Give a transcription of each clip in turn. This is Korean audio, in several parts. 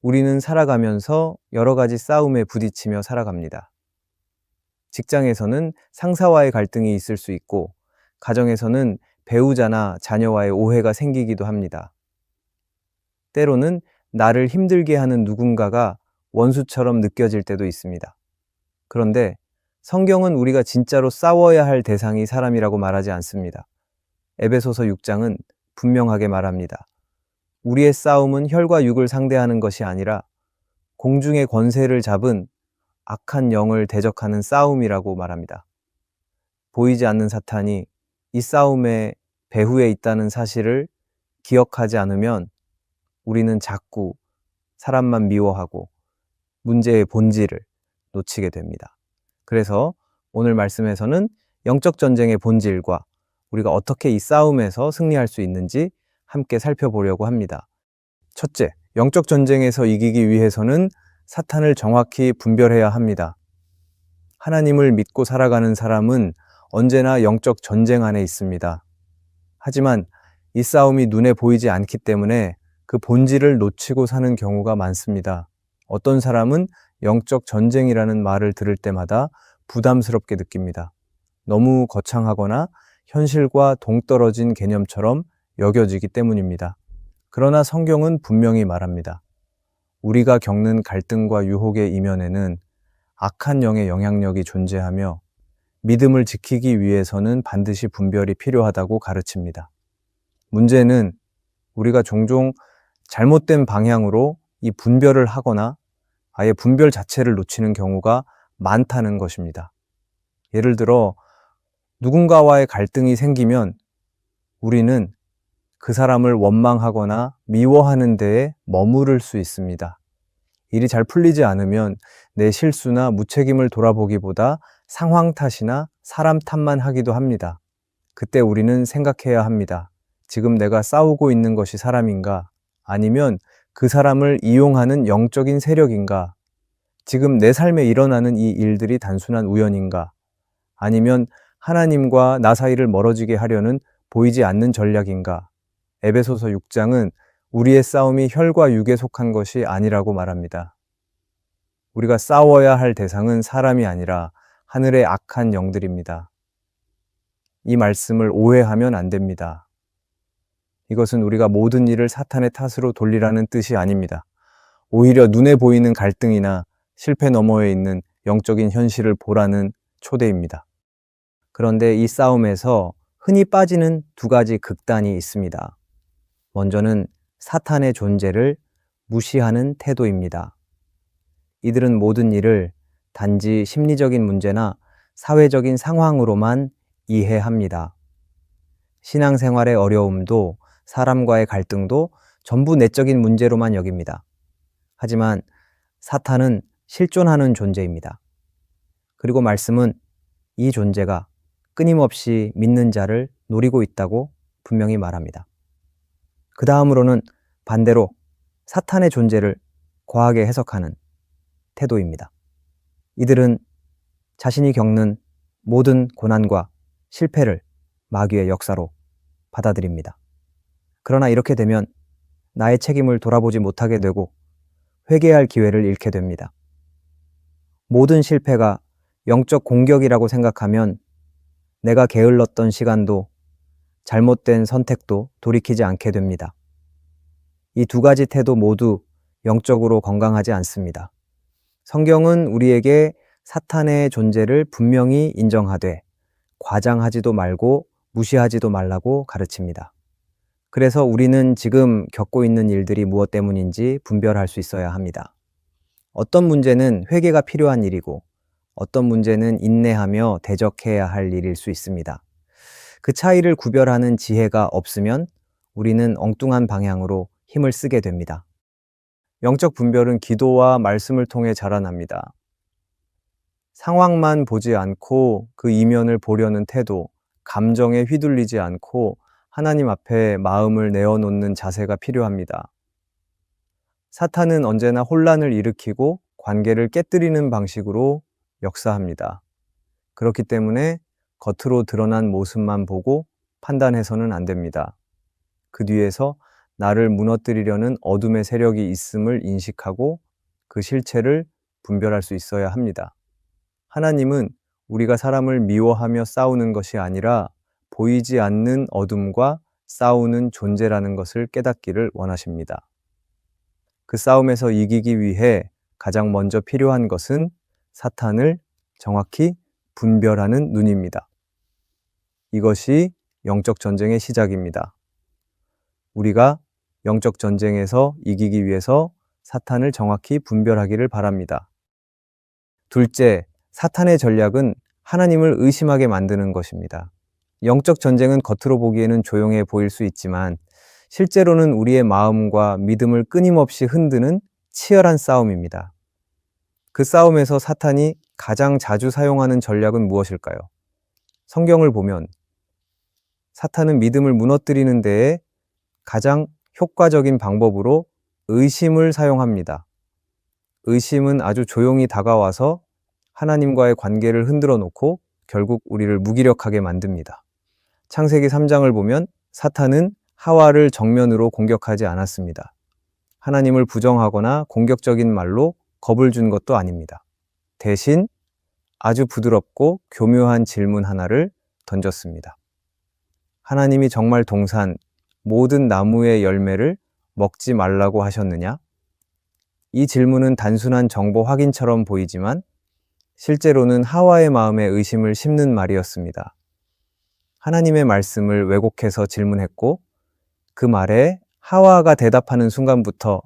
우리는 살아가면서 여러 가지 싸움에 부딪히며 살아갑니다. 직장에서는 상사와의 갈등이 있을 수 있고, 가정에서는 배우자나 자녀와의 오해가 생기기도 합니다. 때로는 나를 힘들게 하는 누군가가 원수처럼 느껴질 때도 있습니다. 그런데 성경은 우리가 진짜로 싸워야 할 대상이 사람이라고 말하지 않습니다. 에베소서 6장은 분명하게 말합니다. 우리의 싸움은 혈과 육을 상대하는 것이 아니라 공중의 권세를 잡은 악한 영을 대적하는 싸움이라고 말합니다. 보이지 않는 사탄이 이 싸움의 배후에 있다는 사실을 기억하지 않으면 우리는 자꾸 사람만 미워하고 문제의 본질을 놓치게 됩니다. 그래서 오늘 말씀에서는 영적 전쟁의 본질과 우리가 어떻게 이 싸움에서 승리할 수 있는지 함께 살펴보려고 합니다. 첫째, 영적 전쟁에서 이기기 위해서는 사탄을 정확히 분별해야 합니다. 하나님을 믿고 살아가는 사람은 언제나 영적 전쟁 안에 있습니다. 하지만 이 싸움이 눈에 보이지 않기 때문에 그 본질을 놓치고 사는 경우가 많습니다. 어떤 사람은 영적 전쟁이라는 말을 들을 때마다 부담스럽게 느낍니다. 너무 거창하거나 현실과 동떨어진 개념처럼 여겨지기 때문입니다. 그러나 성경은 분명히 말합니다. 우리가 겪는 갈등과 유혹의 이면에는 악한 영의 영향력이 존재하며 믿음을 지키기 위해서는 반드시 분별이 필요하다고 가르칩니다. 문제는 우리가 종종 잘못된 방향으로 이 분별을 하거나 아예 분별 자체를 놓치는 경우가 많다는 것입니다. 예를 들어 누군가와의 갈등이 생기면 우리는 그 사람을 원망하거나 미워하는 데에 머무를 수 있습니다. 일이 잘 풀리지 않으면 내 실수나 무책임을 돌아보기보다 상황 탓이나 사람 탓만 하기도 합니다. 그때 우리는 생각해야 합니다. 지금 내가 싸우고 있는 것이 사람인가? 아니면 그 사람을 이용하는 영적인 세력인가? 지금 내 삶에 일어나는 이 일들이 단순한 우연인가? 아니면 하나님과 나 사이를 멀어지게 하려는 보이지 않는 전략인가? 에베소서 6장은 우리의 싸움이 혈과 육에 속한 것이 아니라고 말합니다. 우리가 싸워야 할 대상은 사람이 아니라 하늘의 악한 영들입니다. 이 말씀을 오해하면 안 됩니다. 이것은 우리가 모든 일을 사탄의 탓으로 돌리라는 뜻이 아닙니다. 오히려 눈에 보이는 갈등이나 실패 너머에 있는 영적인 현실을 보라는 초대입니다. 그런데 이 싸움에서 흔히 빠지는 두 가지 극단이 있습니다. 먼저는 사탄의 존재를 무시하는 태도입니다. 이들은 모든 일을 단지 심리적인 문제나 사회적인 상황으로만 이해합니다. 신앙생활의 어려움도 사람과의 갈등도 전부 내적인 문제로만 여깁니다. 하지만 사탄은 실존하는 존재입니다. 그리고 말씀은 이 존재가 끊임없이 믿는 자를 노리고 있다고 분명히 말합니다. 그 다음으로는 반대로 사탄의 존재를 과하게 해석하는 태도입니다. 이들은 자신이 겪는 모든 고난과 실패를 마귀의 역사로 받아들입니다. 그러나 이렇게 되면 나의 책임을 돌아보지 못하게 되고 회개할 기회를 잃게 됩니다. 모든 실패가 영적 공격이라고 생각하면 내가 게을렀던 시간도 잘못된 선택도 돌이키지 않게 됩니다. 이 두 가지 태도 모두 영적으로 건강하지 않습니다. 성경은 우리에게 사탄의 존재를 분명히 인정하되 과장하지도 말고 무시하지도 말라고 가르칩니다. 그래서 우리는 지금 겪고 있는 일들이 무엇 때문인지 분별할 수 있어야 합니다. 어떤 문제는 회개가 필요한 일이고 어떤 문제는 인내하며 대적해야 할 일일 수 있습니다. 그 차이를 구별하는 지혜가 없으면 우리는 엉뚱한 방향으로 힘을 쓰게 됩니다. 영적 분별은 기도와 말씀을 통해 자라납니다. 상황만 보지 않고 그 이면을 보려는 태도, 감정에 휘둘리지 않고 하나님 앞에 마음을 내어놓는 자세가 필요합니다. 사탄은 언제나 혼란을 일으키고 관계를 깨뜨리는 방식으로 역사합니다. 그렇기 때문에 겉으로 드러난 모습만 보고 판단해서는 안 됩니다. 그 뒤에서 나를 무너뜨리려는 어둠의 세력이 있음을 인식하고 그 실체를 분별할 수 있어야 합니다. 하나님은 우리가 사람을 미워하며 싸우는 것이 아니라 보이지 않는 어둠과 싸우는 존재라는 것을 깨닫기를 원하십니다. 그 싸움에서 이기기 위해 가장 먼저 필요한 것은 사탄을 정확히 분별하는 눈입니다. 이것이 영적 전쟁의 시작입니다. 우리가 영적 전쟁에서 이기기 위해서 사탄을 정확히 분별하기를 바랍니다. 둘째, 사탄의 전략은 하나님을 의심하게 만드는 것입니다. 영적 전쟁은 겉으로 보기에는 조용해 보일 수 있지만 실제로는 우리의 마음과 믿음을 끊임없이 흔드는 치열한 싸움입니다. 그 싸움에서 사탄이 가장 자주 사용하는 전략은 무엇일까요? 성경을 보면 사탄은 믿음을 무너뜨리는 데에 가장 효과적인 방법으로 의심을 사용합니다. 의심은 아주 조용히 다가와서 하나님과의 관계를 흔들어 놓고 결국 우리를 무기력하게 만듭니다. 창세기 3장을 보면 사탄은 하와를 정면으로 공격하지 않았습니다. 하나님을 부정하거나 공격적인 말로 겁을 준 것도 아닙니다. 대신 아주 부드럽고 교묘한 질문 하나를 던졌습니다. 하나님이 정말 동산 모든 나무의 열매를 먹지 말라고 하셨느냐? 이 질문은 단순한 정보 확인처럼 보이지만 실제로는 하와의 마음에 의심을 심는 말이었습니다. 하나님의 말씀을 왜곡해서 질문했고 그 말에 하와가 대답하는 순간부터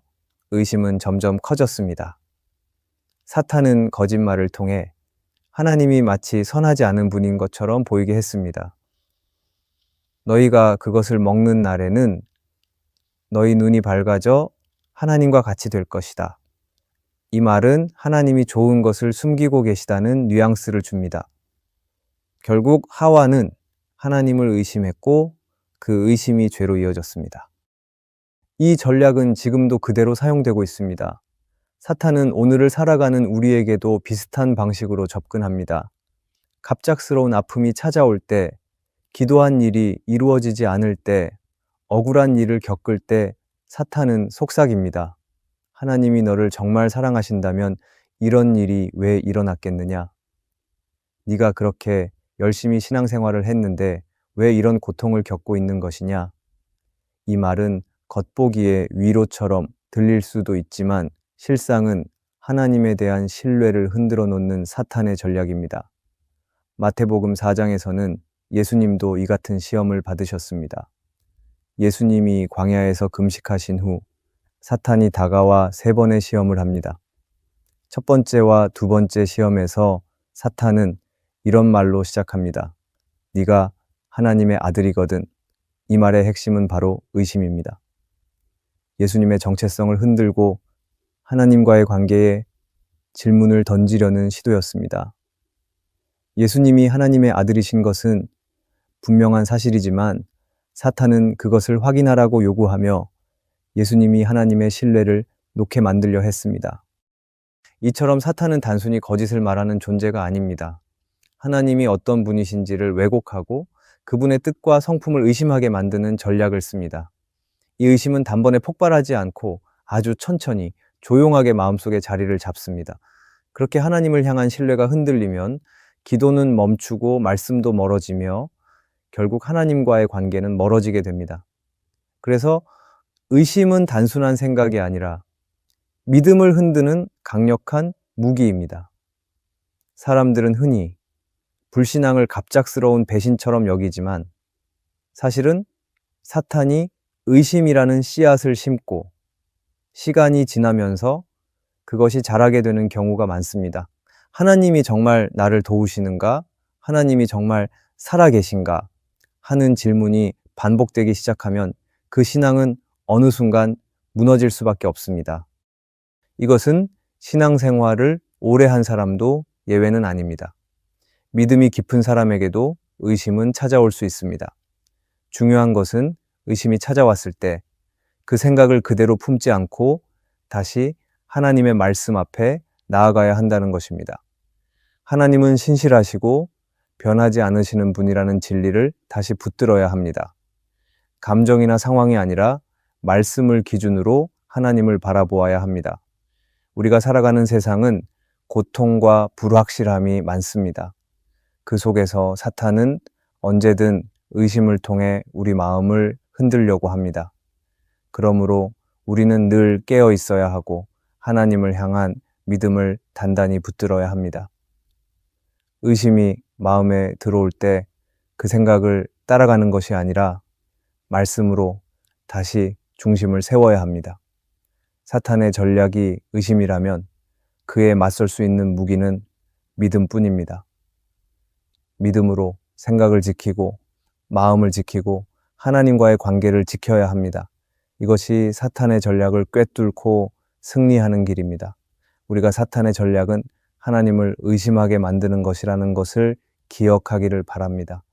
의심은 점점 커졌습니다. 사탄은 거짓말을 통해 하나님이 마치 선하지 않은 분인 것처럼 보이게 했습니다. 너희가 그것을 먹는 날에는 너희 눈이 밝아져 하나님과 같이 될 것이다. 이 말은 하나님이 좋은 것을 숨기고 계시다는 뉘앙스를 줍니다. 결국 하와는 하나님을 의심했고 그 의심이 죄로 이어졌습니다. 이 전략은 지금도 그대로 사용되고 있습니다. 사탄은 오늘을 살아가는 우리에게도 비슷한 방식으로 접근합니다. 갑작스러운 아픔이 찾아올 때, 기도한 일이 이루어지지 않을 때, 억울한 일을 겪을 때 사탄은 속삭입니다. 하나님이 너를 정말 사랑하신다면 이런 일이 왜 일어났겠느냐? 네가 그렇게 열심히 신앙생활을 했는데 왜 이런 고통을 겪고 있는 것이냐? 이 말은 겉보기에 위로처럼 들릴 수도 있지만 실상은 하나님에 대한 신뢰를 흔들어 놓는 사탄의 전략입니다. 마태복음 4장에서는 예수님도 이 같은 시험을 받으셨습니다. 예수님이 광야에서 금식하신 후 사탄이 다가와 3번의 시험을 합니다. 첫 번째와 두 번째 시험에서 사탄은 이런 말로 시작합니다. 네가 하나님의 아들이거든. 이 말의 핵심은 바로 의심입니다. 예수님의 정체성을 흔들고 하나님과의 관계에 질문을 던지려는 시도였습니다. 예수님이 하나님의 아들이신 것은 분명한 사실이지만 사탄은 그것을 확인하라고 요구하며 예수님이 하나님의 신뢰를 놓게 만들려 했습니다. 이처럼 사탄은 단순히 거짓을 말하는 존재가 아닙니다. 하나님이 어떤 분이신지를 왜곡하고 그분의 뜻과 성품을 의심하게 만드는 전략을 씁니다. 이 의심은 단번에 폭발하지 않고 아주 천천히 조용하게 마음속에 자리를 잡습니다. 그렇게 하나님을 향한 신뢰가 흔들리면 기도는 멈추고 말씀도 멀어지며 결국 하나님과의 관계는 멀어지게 됩니다. 그래서 의심은 단순한 생각이 아니라 믿음을 흔드는 강력한 무기입니다. 사람들은 흔히 불신앙을 갑작스러운 배신처럼 여기지만 사실은 사탄이 의심이라는 씨앗을 심고 시간이 지나면서 그것이 자라게 되는 경우가 많습니다. 하나님이 정말 나를 도우시는가? 하나님이 정말 살아계신가? 하는 질문이 반복되기 시작하면 그 신앙은 어느 순간 무너질 수밖에 없습니다. 이것은 신앙생활을 오래 한 사람도 예외는 아닙니다. 믿음이 깊은 사람에게도 의심은 찾아올 수 있습니다. 중요한 것은 의심이 찾아왔을 때 그 생각을 그대로 품지 않고 다시 하나님의 말씀 앞에 나아가야 한다는 것입니다. 하나님은 신실하시고 변하지 않으시는 분이라는 진리를 다시 붙들어야 합니다. 감정이나 상황이 아니라 말씀을 기준으로 하나님을 바라보아야 합니다. 우리가 살아가는 세상은 고통과 불확실함이 많습니다. 그 속에서 사탄은 언제든 의심을 통해 우리 마음을 흔들려고 합니다. 그러므로 우리는 늘 깨어 있어야 하고 하나님을 향한 믿음을 단단히 붙들어야 합니다. 의심이 마음에 들어올 때 그 생각을 따라가는 것이 아니라 말씀으로 다시 중심을 세워야 합니다. 사탄의 전략이 의심이라면 그에 맞설 수 있는 무기는 믿음뿐입니다. 믿음으로 생각을 지키고 마음을 지키고 하나님과의 관계를 지켜야 합니다. 이것이 사탄의 전략을 꿰뚫고 승리하는 길입니다. 우리가 사탄의 전략은 하나님을 의심하게 만드는 것이라는 것을 기억하기를 바랍니다.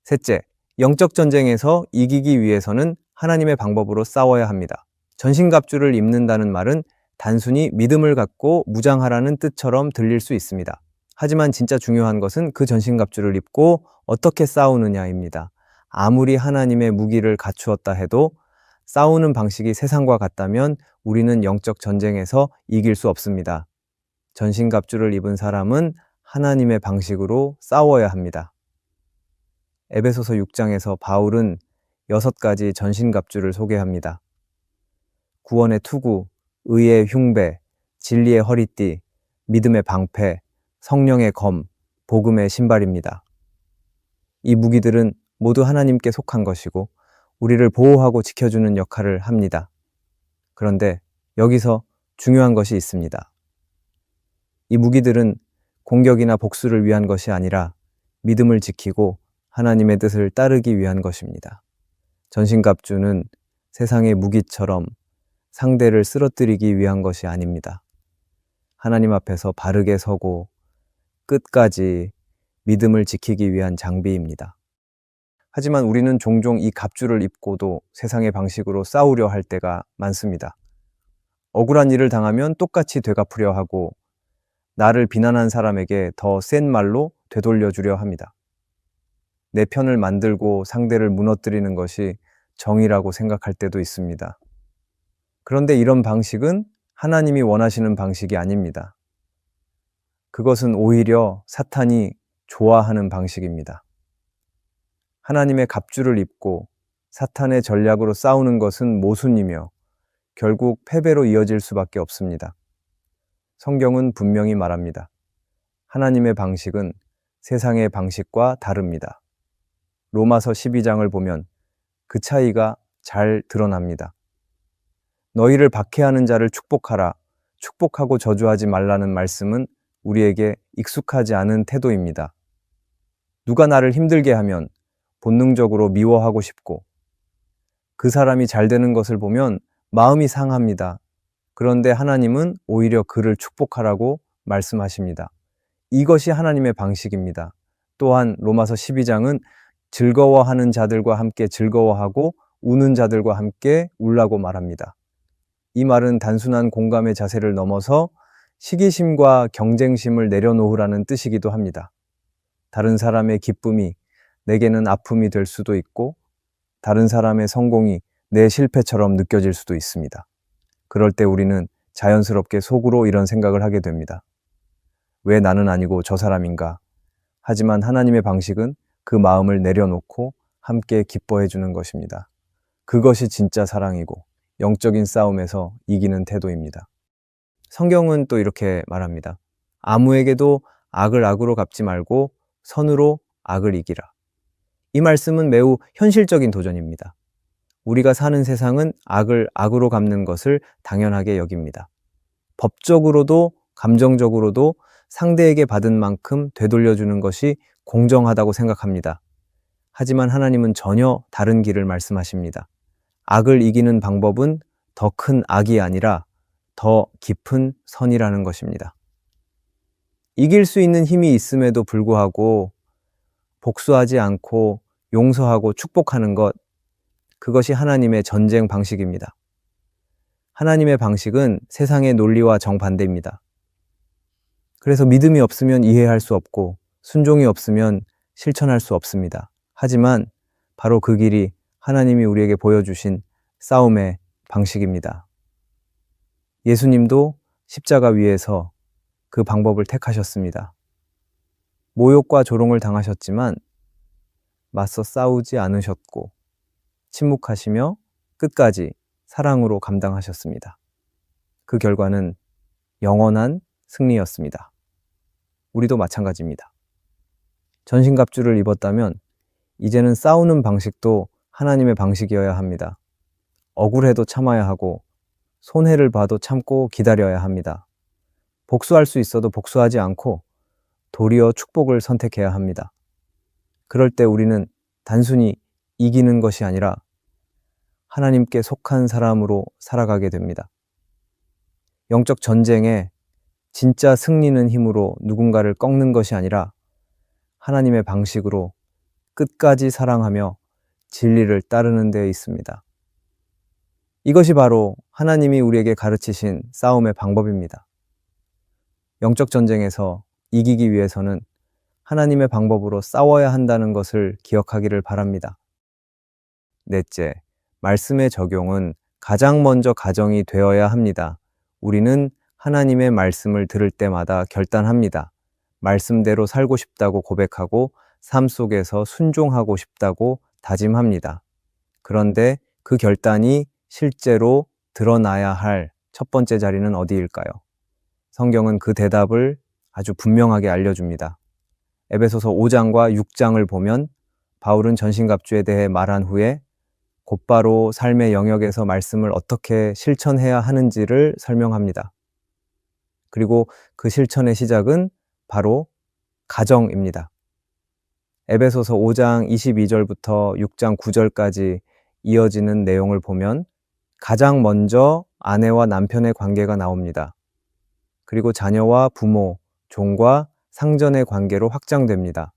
셋째, 영적 전쟁에서 이기기 위해서는 하나님의 방법으로 싸워야 합니다. 전신갑주를 입는다는 말은 단순히 믿음을 갖고 무장하라는 뜻처럼 들릴 수 있습니다. 하지만 진짜 중요한 것은 그 전신갑주를 입고 어떻게 싸우느냐입니다. 아무리 하나님의 무기를 갖추었다 해도 싸우는 방식이 세상과 같다면 우리는 영적 전쟁에서 이길 수 없습니다. 전신갑주를 입은 사람은 하나님의 방식으로 싸워야 합니다. 에베소서 6장에서 바울은 6가지 전신갑주를 소개합니다. 구원의 투구, 의의 흉배, 진리의 허리띠, 믿음의 방패, 성령의 검, 복음의 신발입니다. 이 무기들은 모두 하나님께 속한 것이고 우리를 보호하고 지켜주는 역할을 합니다. 그런데 여기서 중요한 것이 있습니다. 이 무기들은 공격이나 복수를 위한 것이 아니라 믿음을 지키고 하나님의 뜻을 따르기 위한 것입니다. 전신갑주는 세상의 무기처럼 상대를 쓰러뜨리기 위한 것이 아닙니다. 하나님 앞에서 바르게 서고 끝까지 믿음을 지키기 위한 장비입니다. 하지만 우리는 종종 이 갑주를 입고도 세상의 방식으로 싸우려 할 때가 많습니다. 억울한 일을 당하면 똑같이 되갚으려 하고 나를 비난한 사람에게 더 센 말로 되돌려주려 합니다. 내 편을 만들고 상대를 무너뜨리는 것이 정의라고 생각할 때도 있습니다. 그런데 이런 방식은 하나님이 원하시는 방식이 아닙니다. 그것은 오히려 사탄이 좋아하는 방식입니다. 하나님의 갑주를 입고 사탄의 전략으로 싸우는 것은 모순이며 결국 패배로 이어질 수밖에 없습니다. 성경은 분명히 말합니다. 하나님의 방식은 세상의 방식과 다릅니다. 로마서 12장을 보면 그 차이가 잘 드러납니다. 너희를 박해하는 자를 축복하라, 축복하고 저주하지 말라는 말씀은 우리에게 익숙하지 않은 태도입니다. 누가 나를 힘들게 하면 본능적으로 미워하고 싶고 그 사람이 잘 되는 것을 보면 마음이 상합니다. 그런데 하나님은 오히려 그를 축복하라고 말씀하십니다. 이것이 하나님의 방식입니다. 또한 로마서 12장은 즐거워하는 자들과 함께 즐거워하고 우는 자들과 함께 울라고 말합니다. 이 말은 단순한 공감의 자세를 넘어서 시기심과 경쟁심을 내려놓으라는 뜻이기도 합니다. 다른 사람의 기쁨이 내게는 아픔이 될 수도 있고 다른 사람의 성공이 내 실패처럼 느껴질 수도 있습니다. 그럴 때 우리는 자연스럽게 속으로 이런 생각을 하게 됩니다. 왜 나는 아니고 저 사람인가? 하지만 하나님의 방식은 그 마음을 내려놓고 함께 기뻐해 주는 것입니다. 그것이 진짜 사랑이고 영적인 싸움에서 이기는 태도입니다. 성경은 또 이렇게 말합니다. 아무에게도 악을 악으로 갚지 말고 선으로 악을 이기라. 이 말씀은 매우 현실적인 도전입니다. 우리가 사는 세상은 악을 악으로 갚는 것을 당연하게 여깁니다. 법적으로도 감정적으로도 상대에게 받은 만큼 되돌려주는 것이 공정하다고 생각합니다. 하지만 하나님은 전혀 다른 길을 말씀하십니다. 악을 이기는 방법은 더 큰 악이 아니라 더 깊은 선이라는 것입니다. 이길 수 있는 힘이 있음에도 불구하고 복수하지 않고 용서하고 축복하는 것, 그것이 하나님의 전쟁 방식입니다. 하나님의 방식은 세상의 논리와 정반대입니다. 그래서 믿음이 없으면 이해할 수 없고 순종이 없으면 실천할 수 없습니다. 하지만 바로 그 길이 하나님이 우리에게 보여주신 싸움의 방식입니다. 예수님도 십자가 위에서 그 방법을 택하셨습니다. 모욕과 조롱을 당하셨지만 맞서 싸우지 않으셨고 침묵하시며 끝까지 사랑으로 감당하셨습니다. 그 결과는 영원한 승리였습니다. 우리도 마찬가지입니다. 전신갑주를 입었다면 이제는 싸우는 방식도 하나님의 방식이어야 합니다. 억울해도 참아야 하고 손해를 봐도 참고 기다려야 합니다. 복수할 수 있어도 복수하지 않고 도리어 축복을 선택해야 합니다. 그럴 때 우리는 단순히 이기는 것이 아니라 하나님께 속한 사람으로 살아가게 됩니다. 영적 전쟁에 진짜 승리는 힘으로 누군가를 꺾는 것이 아니라 하나님의 방식으로 끝까지 사랑하며 진리를 따르는 데 있습니다. 이것이 바로 하나님이 우리에게 가르치신 싸움의 방법입니다. 영적 전쟁에서 이기기 위해서는 하나님의 방법으로 싸워야 한다는 것을 기억하기를 바랍니다. 넷째, 말씀의 적용은 가장 먼저 가정이 되어야 합니다. 우리는 하나님의 말씀을 들을 때마다 결단합니다. 말씀대로 살고 싶다고 고백하고 삶 속에서 순종하고 싶다고 다짐합니다. 그런데 그 결단이 실제로 드러나야 할 첫 번째 자리는 어디일까요? 성경은 그 대답을 아주 분명하게 알려줍니다. 에베소서 5장과 6장을 보면 바울은 전신갑주에 대해 말한 후에 곧바로 삶의 영역에서 말씀을 어떻게 실천해야 하는지를 설명합니다. 그리고 그 실천의 시작은 바로 가정입니다. 에베소서 5장 22절부터 6장 9절까지 이어지는 내용을 보면 가장 먼저 아내와 남편의 관계가 나옵니다. 그리고 자녀와 부모, 종과 상전의 관계로 확장됩니다.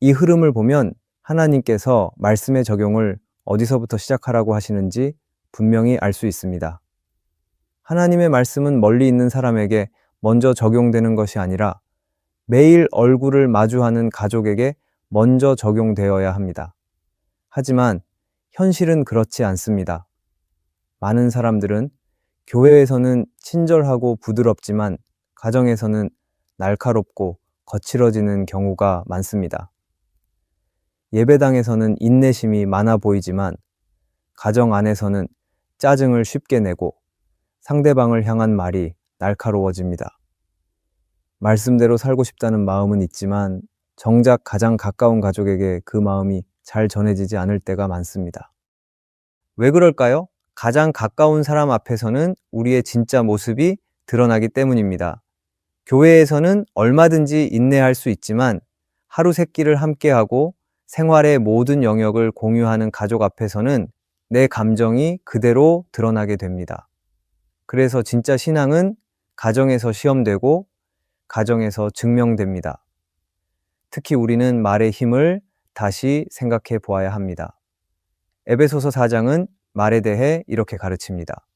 이 흐름을 보면 하나님께서 말씀의 적용을 어디서부터 시작하라고 하시는지 분명히 알 수 있습니다. 하나님의 말씀은 멀리 있는 사람에게 먼저 적용되는 것이 아니라 매일 얼굴을 마주하는 가족에게 먼저 적용되어야 합니다. 하지만 현실은 그렇지 않습니다. 많은 사람들은 교회에서는 친절하고 부드럽지만 가정에서는 날카롭고 거칠어지는 경우가 많습니다. 예배당에서는 인내심이 많아 보이지만 가정 안에서는 짜증을 쉽게 내고 상대방을 향한 말이 날카로워집니다. 말씀대로 살고 싶다는 마음은 있지만 정작 가장 가까운 가족에게 그 마음이 잘 전해지지 않을 때가 많습니다. 왜 그럴까요? 가장 가까운 사람 앞에서는 우리의 진짜 모습이 드러나기 때문입니다. 교회에서는 얼마든지 인내할 수 있지만 하루 세끼를 함께하고 생활의 모든 영역을 공유하는 가족 앞에서는 내 감정이 그대로 드러나게 됩니다. 그래서 진짜 신앙은 가정에서 시험되고 가정에서 증명됩니다. 특히 우리는 말의 힘을 다시 생각해 보아야 합니다. 에베소서 4장은 말에 대해 이렇게 가르칩니다.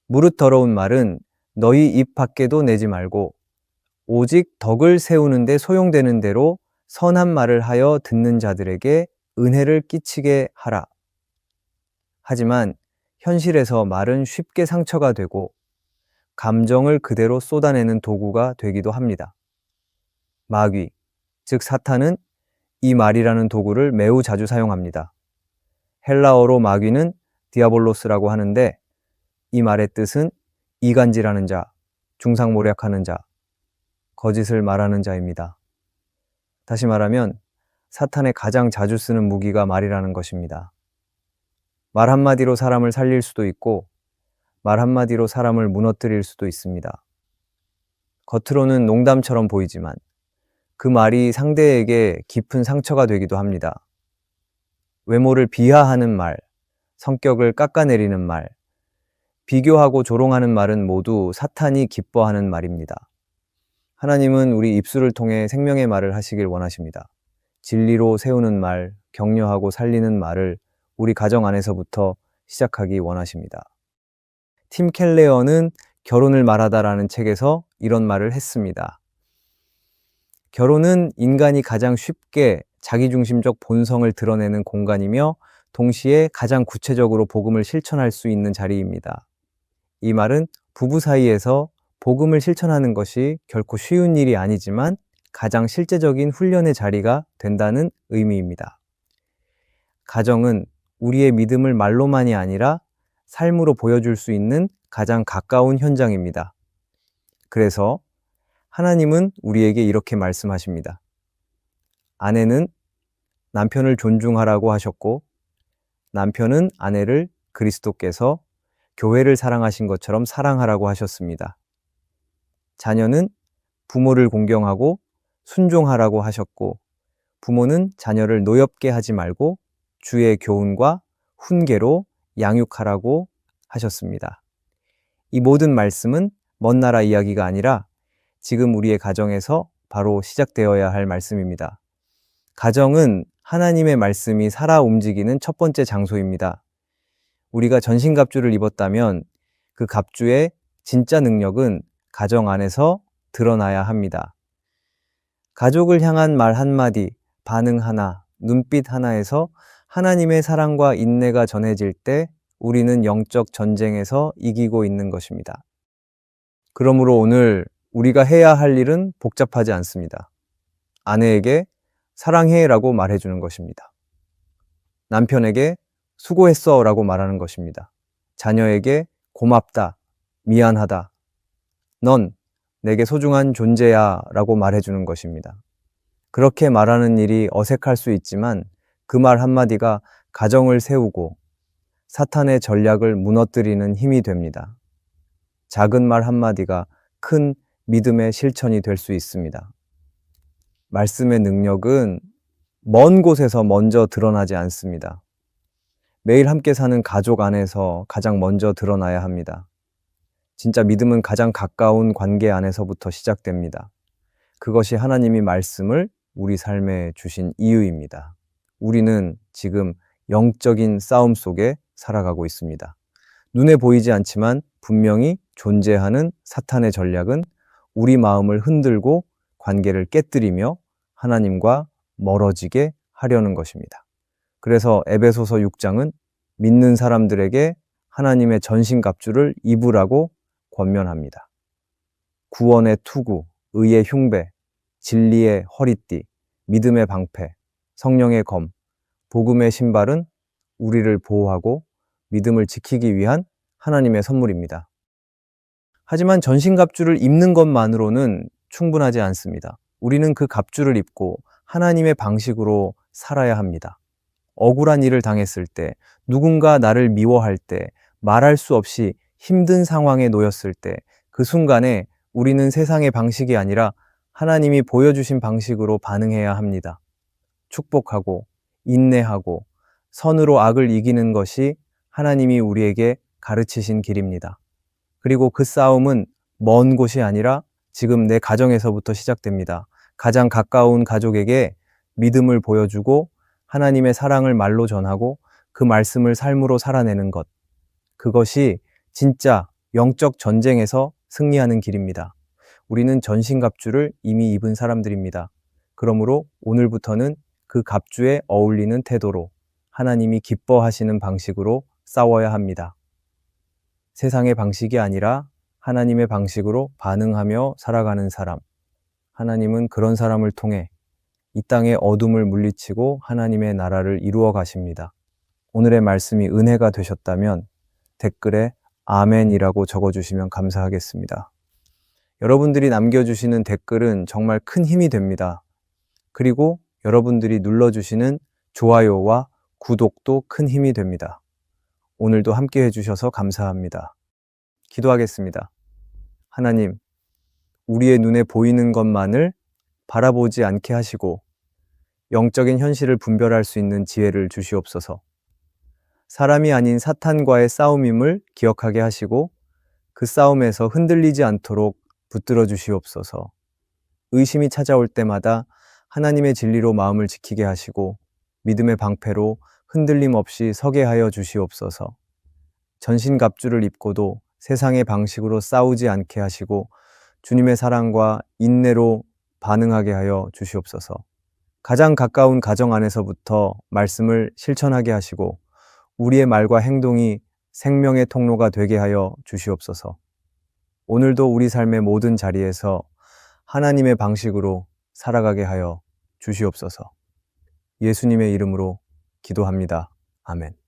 무릇 더러운 말은 너희 입 밖에도 내지 말고 오직 덕을 세우는 데 소용되는 대로 선한 말을 하여 듣는 자들에게 은혜를 끼치게 하라. 하지만 현실에서 말은 쉽게 상처가 되고 감정을 그대로 쏟아내는 도구가 되기도 합니다. 마귀, 즉 사탄은 이 말이라는 도구를 매우 자주 사용합니다. 헬라어로 마귀는 디아볼로스라고 하는데 이 말의 뜻은 이간질하는 자, 중상모략하는 자, 거짓을 말하는 자입니다. 다시 말하면 사탄의 가장 자주 쓰는 무기가 말이라는 것입니다. 말 한마디로 사람을 살릴 수도 있고 말 한마디로 사람을 무너뜨릴 수도 있습니다. 겉으로는 농담처럼 보이지만 그 말이 상대에게 깊은 상처가 되기도 합니다. 외모를 비하하는 말, 성격을 깎아내리는 말, 비교하고 조롱하는 말은 모두 사탄이 기뻐하는 말입니다. 하나님은 우리 입술을 통해 생명의 말을 하시길 원하십니다. 진리로 세우는 말, 격려하고 살리는 말을 우리 가정 안에서부터 시작하기 원하십니다. 팀 켈레어는 결혼을 말하다라는 책에서 이런 말을 했습니다. 결혼은 인간이 가장 쉽게 자기중심적 본성을 드러내는 공간이며 동시에 가장 구체적으로 복음을 실천할 수 있는 자리입니다. 이 말은 부부 사이에서 복음을 실천하는 것이 결코 쉬운 일이 아니지만 가장 실제적인 훈련의 자리가 된다는 의미입니다. 가정은 우리의 믿음을 말로만이 아니라 삶으로 보여줄 수 있는 가장 가까운 현장입니다. 그래서 하나님은 우리에게 이렇게 말씀하십니다. 아내는 남편을 존중하라고 하셨고, 남편은 아내를 그리스도께서 교회를 사랑하신 것처럼 사랑하라고 하셨습니다. 자녀는 부모를 공경하고 순종하라고 하셨고, 부모는 자녀를 노엽게 하지 말고 주의 교훈과 훈계로 양육하라고 하셨습니다. 이 모든 말씀은 먼 나라 이야기가 아니라 지금 우리의 가정에서 바로 시작되어야 할 말씀입니다. 가정은 하나님의 말씀이 살아 움직이는 첫 번째 장소입니다. 우리가 전신갑주를 입었다면 그 갑주의 진짜 능력은 가정 안에서 드러나야 합니다. 가족을 향한 말 한마디, 반응 하나, 눈빛 하나에서 하나님의 사랑과 인내가 전해질 때 우리는 영적 전쟁에서 이기고 있는 것입니다. 그러므로 오늘 우리가 해야 할 일은 복잡하지 않습니다. 아내에게 사랑해라고 말해주는 것입니다. 남편에게 수고했어라고 말하는 것입니다. 자녀에게 고맙다, 미안하다, 넌 내게 소중한 존재야 라고 말해주는 것입니다. 그렇게 말하는 일이 어색할 수 있지만 그 말 한마디가 가정을 세우고 사탄의 전략을 무너뜨리는 힘이 됩니다. 작은 말 한마디가 큰 믿음의 실천이 될 수 있습니다. 말씀의 능력은 먼 곳에서 먼저 드러나지 않습니다. 매일 함께 사는 가족 안에서 가장 먼저 드러나야 합니다. 진짜 믿음은 가장 가까운 관계 안에서부터 시작됩니다. 그것이 하나님이 말씀을 우리 삶에 주신 이유입니다. 우리는 지금 영적인 싸움 속에 살아가고 있습니다. 눈에 보이지 않지만 분명히 존재하는 사탄의 전략은 우리 마음을 흔들고 관계를 깨뜨리며 하나님과 멀어지게 하려는 것입니다. 그래서 에베소서 6장은 믿는 사람들에게 하나님의 전신갑주를 입으라고 권면합니다. 구원의 투구, 의의 흉배, 진리의 허리띠, 믿음의 방패, 성령의 검, 복음의 신발은 우리를 보호하고 믿음을 지키기 위한 하나님의 선물입니다. 하지만 전신갑주를 입는 것만으로는 충분하지 않습니다. 우리는 그 갑주를 입고 하나님의 방식으로 살아야 합니다. 억울한 일을 당했을 때, 누군가 나를 미워할 때, 말할 수 없이 힘든 상황에 놓였을 때, 그 순간에 우리는 세상의 방식이 아니라 하나님이 보여주신 방식으로 반응해야 합니다. 축복하고, 인내하고, 선으로 악을 이기는 것이 하나님이 우리에게 가르치신 길입니다. 그리고 그 싸움은 먼 곳이 아니라 지금 내 가정에서부터 시작됩니다. 가장 가까운 가족에게 믿음을 보여주고 하나님의 사랑을 말로 전하고 그 말씀을 삶으로 살아내는 것. 그것이 진짜 영적 전쟁에서 승리하는 길입니다. 우리는 전신갑주를 이미 입은 사람들입니다. 그러므로 오늘부터는 그 갑주에 어울리는 태도로 하나님이 기뻐하시는 방식으로 싸워야 합니다. 세상의 방식이 아니라 하나님의 방식으로 반응하며 살아가는 사람. 하나님은 그런 사람을 통해 이 땅의 어둠을 물리치고 하나님의 나라를 이루어 가십니다. 오늘의 말씀이 은혜가 되셨다면 댓글에 아멘이라고 적어주시면 감사하겠습니다. 여러분들이 남겨주시는 댓글은 정말 큰 힘이 됩니다. 그리고 여러분들이 눌러주시는 좋아요와 구독도 큰 힘이 됩니다. 오늘도 함께 해주셔서 감사합니다. 기도하겠습니다. 하나님, 우리의 눈에 보이는 것만을 바라보지 않게 하시고 영적인 현실을 분별할 수 있는 지혜를 주시옵소서. 사람이 아닌 사탄과의 싸움임을 기억하게 하시고 그 싸움에서 흔들리지 않도록 붙들어 주시옵소서. 의심이 찾아올 때마다 하나님의 진리로 마음을 지키게 하시고 믿음의 방패로 흔들림 없이 서게 하여 주시옵소서. 전신갑주를 입고도 세상의 방식으로 싸우지 않게 하시고 주님의 사랑과 인내로 반응하게 하여 주시옵소서. 가장 가까운 가정 안에서부터 말씀을 실천하게 하시고 우리의 말과 행동이 생명의 통로가 되게 하여 주시옵소서. 오늘도 우리 삶의 모든 자리에서 하나님의 방식으로 살아가게 하여 주시옵소서. 예수님의 이름으로 기도합니다. 아멘.